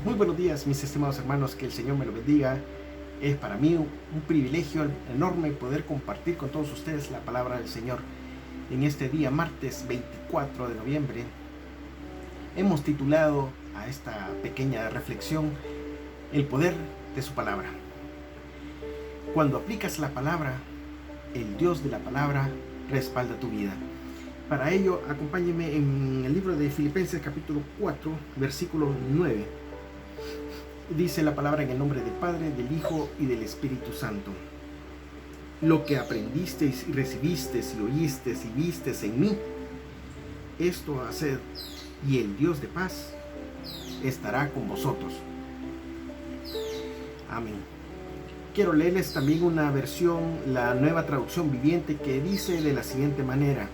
Muy buenos días, mis estimados hermanos, que el Señor me lo bendiga. Es para mí un privilegio enorme poder compartir con todos ustedes la palabra del Señor. En este día, martes 24 de noviembre, hemos titulado a esta pequeña reflexión El poder de su palabra. Cuando aplicas la palabra, el Dios de la palabra respalda tu vida. Para ello, acompáñenme en el libro de Filipenses capítulo 4, versículo 9. Dice la palabra en el nombre del Padre, del Hijo y del Espíritu Santo. Lo que aprendisteis y recibisteis y oísteis y visteis en mí, esto haced, y el Dios de paz estará con vosotros. Amén. Quiero leerles también una versión, la Nueva Traducción Viviente, que dice de la siguiente manera: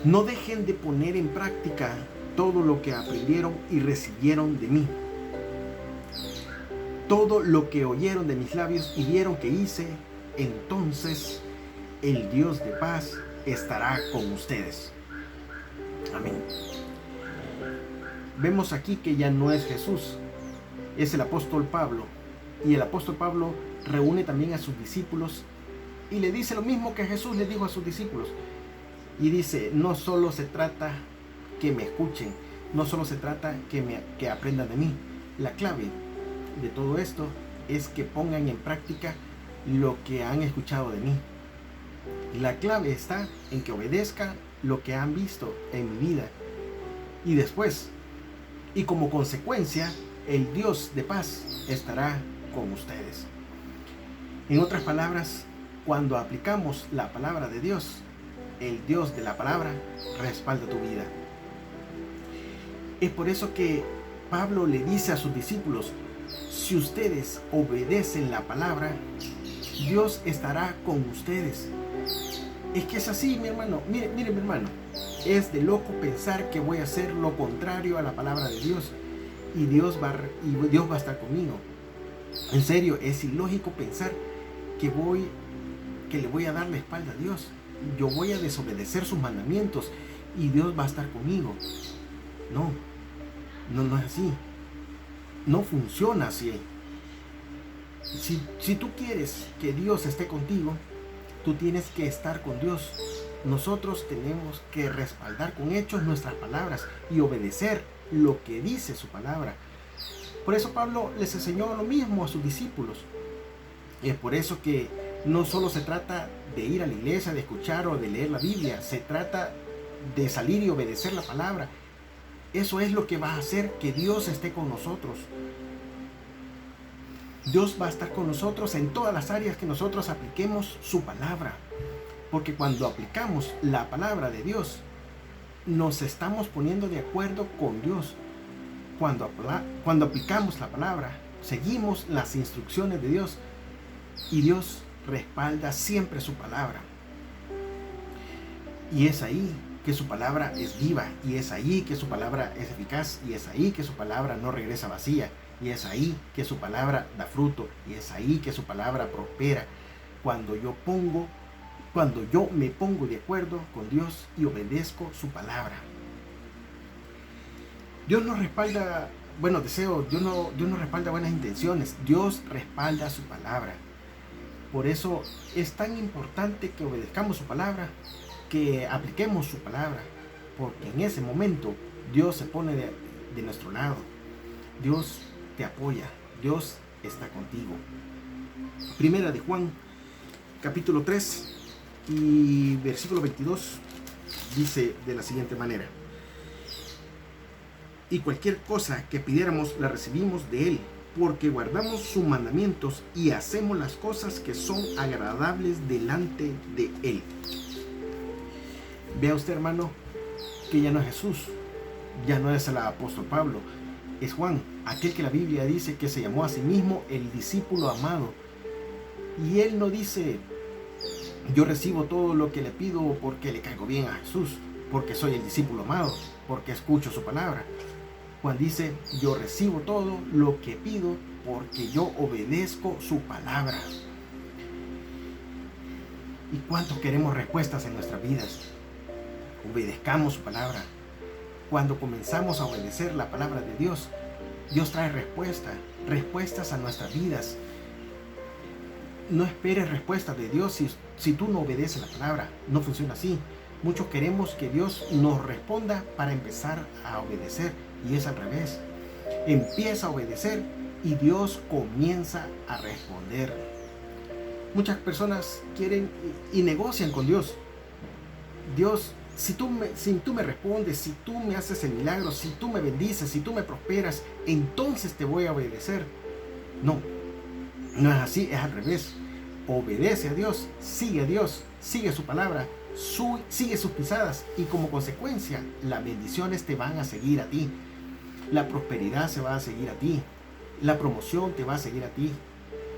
no dejen de poner en práctica todo lo que aprendieron y recibieron de mí, todo lo que oyeron de mis labios y vieron que hice, entonces el Dios de paz estará con ustedes. Amén. Vemos aquí que ya no es Jesús, es el apóstol Pablo, y el apóstol Pablo reúne también a sus discípulos y le dice lo mismo que Jesús le dijo a sus discípulos, y dice: no solo se trata que me escuchen, no solo se trata que aprendan de mí. La clave de todo esto es que pongan en práctica lo que han escuchado de mí. La clave está en que obedezcan lo que han visto en mi vida, y después, y como consecuencia, el Dios de paz estará con ustedes. En otras palabras, cuando aplicamos la palabra de Dios, el Dios de la palabra respalda tu vida. Es por eso que Pablo le dice a sus discípulos: si ustedes obedecen la palabra, Dios estará con ustedes. Es que es así, mi hermano. Mire, mi hermano, es de loco pensar que voy a hacer lo contrario a la palabra de Dios y Dios va a estar conmigo. En serio, es ilógico pensar que le voy a dar la espalda a Dios. Yo voy a desobedecer sus mandamientos y Dios va a estar conmigo. No es así. No funciona así. Si tú quieres que Dios esté contigo, tú tienes que estar con Dios. Nosotros tenemos que respaldar con hechos nuestras palabras y obedecer lo que dice su palabra. Por eso Pablo les enseñó lo mismo a sus discípulos. Es por eso que no solo se trata de ir a la iglesia, de escuchar o de leer la Biblia, se trata de salir y obedecer la palabra. Eso es lo que va a hacer que Dios esté con nosotros. Dios va a estar con nosotros en todas las áreas que nosotros apliquemos su palabra. Porque cuando aplicamos la palabra de Dios, nos estamos poniendo de acuerdo con Dios. Cuando aplicamos la palabra, seguimos las instrucciones de Dios, y Dios respalda siempre su palabra. Y es ahí que su palabra es viva, y es ahí que su palabra es eficaz, y es ahí que su palabra no regresa vacía, y es ahí que su palabra da fruto, y es ahí que su palabra prospera. Cuando yo me pongo de acuerdo con Dios y obedezco su palabra. Dios nos respalda buenos deseos, Dios nos respalda buenas intenciones, Dios respalda su palabra. Por eso es tan importante que obedezcamos su palabra, que apliquemos su palabra, porque en ese momento Dios se pone de nuestro lado. Dios te apoya, Dios está contigo. Primera de Juan, capítulo 3 y versículo 22, dice de la siguiente manera: y cualquier cosa que pidiéramos la recibimos de Él, porque guardamos sus mandamientos y hacemos las cosas que son agradables delante de Él. Vea usted, hermano, que ya no es Jesús, ya no es el apóstol Pablo, es Juan, aquel que la Biblia dice que se llamó a sí mismo el discípulo amado. Y él no dice: yo recibo todo lo que le pido porque le caigo bien a Jesús, porque soy el discípulo amado, porque escucho su palabra. Juan dice: yo recibo todo lo que pido porque yo obedezco su palabra. ¿Y cuánto queremos respuestas en nuestras vidas? Obedezcamos su palabra. Cuando comenzamos a obedecer la palabra de Dios, Dios trae respuestas a nuestras vidas. No esperes respuestas de Dios si tú no obedeces la palabra. No funciona así. Muchos queremos que Dios nos responda para empezar a obedecer, y es al revés. Empieza a obedecer y Dios comienza a responder. Muchas personas quieren y negocian con Dios. Dios, si tú me respondes, si tú me haces el milagro, si tú me bendices, si tú me prosperas, entonces te voy a obedecer. No es así, es al revés. Obedece a Dios, sigue su palabra, sigue sus pisadas, y como consecuencia las bendiciones te van a seguir a ti, la prosperidad se va a seguir a ti, la promoción te va a seguir a ti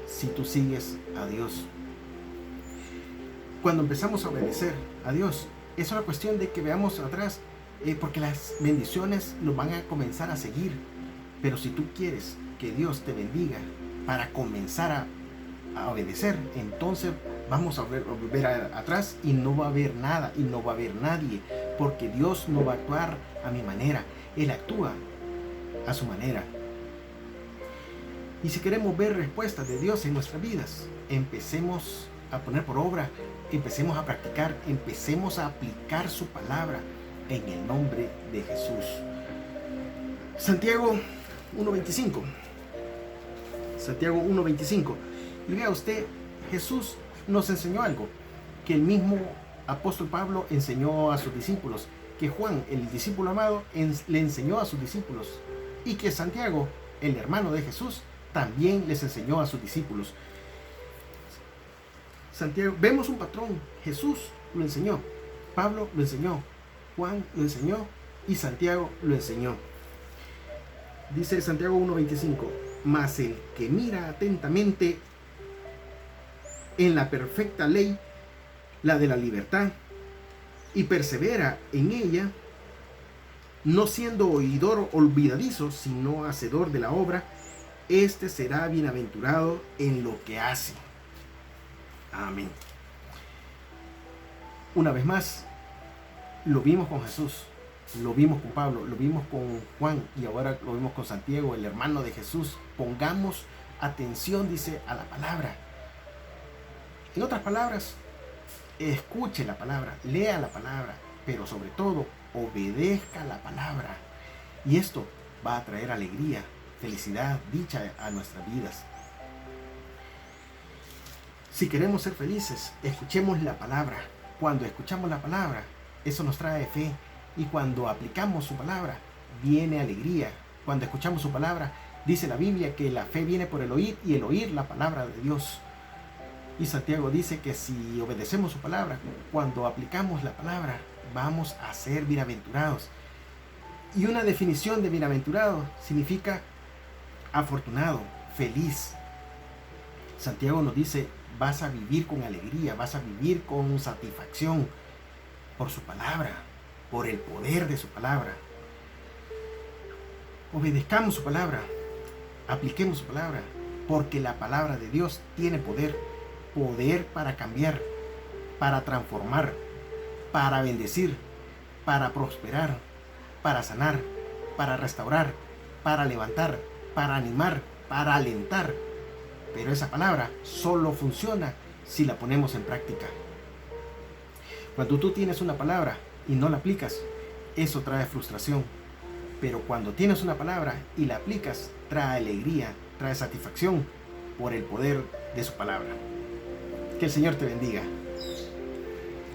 si tú sigues a Dios. Cuando empezamos a obedecer a Dios, es una cuestión de que veamos atrás, porque las bendiciones nos van a comenzar a seguir. Pero si tú quieres que Dios te bendiga para comenzar a obedecer, entonces vamos a volver atrás y no va a haber nada y no va a haber nadie, porque Dios no va a actuar a mi manera, Él actúa a su manera. Y si queremos ver respuestas de Dios en nuestras vidas, empecemos a poner por obra, empecemos a practicar, empecemos a aplicar su palabra en el nombre de Jesús. Santiago 1:25. Santiago 1:25. Y vea usted, Jesús nos enseñó algo que el mismo apóstol Pablo enseñó a sus discípulos, que Juan, el discípulo amado, le enseñó a sus discípulos, y que Santiago, el hermano de Jesús, también les enseñó a sus discípulos. Santiago, vemos un patrón. Jesús lo enseñó, Pablo lo enseñó, Juan lo enseñó y Santiago lo enseñó. Dice Santiago 1:25: mas el que mira atentamente en la perfecta ley, la de la libertad, y persevera en ella, no siendo oidor olvidadizo, sino hacedor de la obra, este será bienaventurado en lo que hace. Amén. Una vez más, lo vimos con Jesús, lo vimos con Pablo, lo vimos con Juan, y ahora lo vimos con Santiago, el hermano de Jesús. Pongamos atención, dice, a la palabra. En otras palabras, escuche la palabra, lea la palabra, pero sobre todo, obedezca la palabra. Y esto va a traer alegría, felicidad, dicha a nuestras vidas. Si queremos ser felices, escuchemos la palabra. Cuando escuchamos la palabra, eso nos trae fe. Y cuando aplicamos su palabra, viene alegría. Cuando escuchamos su palabra, dice la Biblia que la fe viene por el oír, y el oír la palabra de Dios. Y Santiago dice que si obedecemos su palabra, cuando aplicamos la palabra, vamos a ser bienaventurados. Y una definición de bienaventurado significa afortunado, feliz. Santiago nos dice: vas a vivir con alegría, vas a vivir con satisfacción por su palabra, por el poder de su palabra. Obedezcamos su palabra, apliquemos su palabra, porque la palabra de Dios tiene poder para cambiar, para transformar, para bendecir, para prosperar, para sanar, para restaurar, para levantar, para animar, para alentar. Pero esa palabra solo funciona si la ponemos en práctica. Cuando tú tienes una palabra y no la aplicas, eso trae frustración. Pero cuando tienes una palabra y la aplicas, trae alegría, trae satisfacción por el poder de su palabra. Que el Señor te bendiga.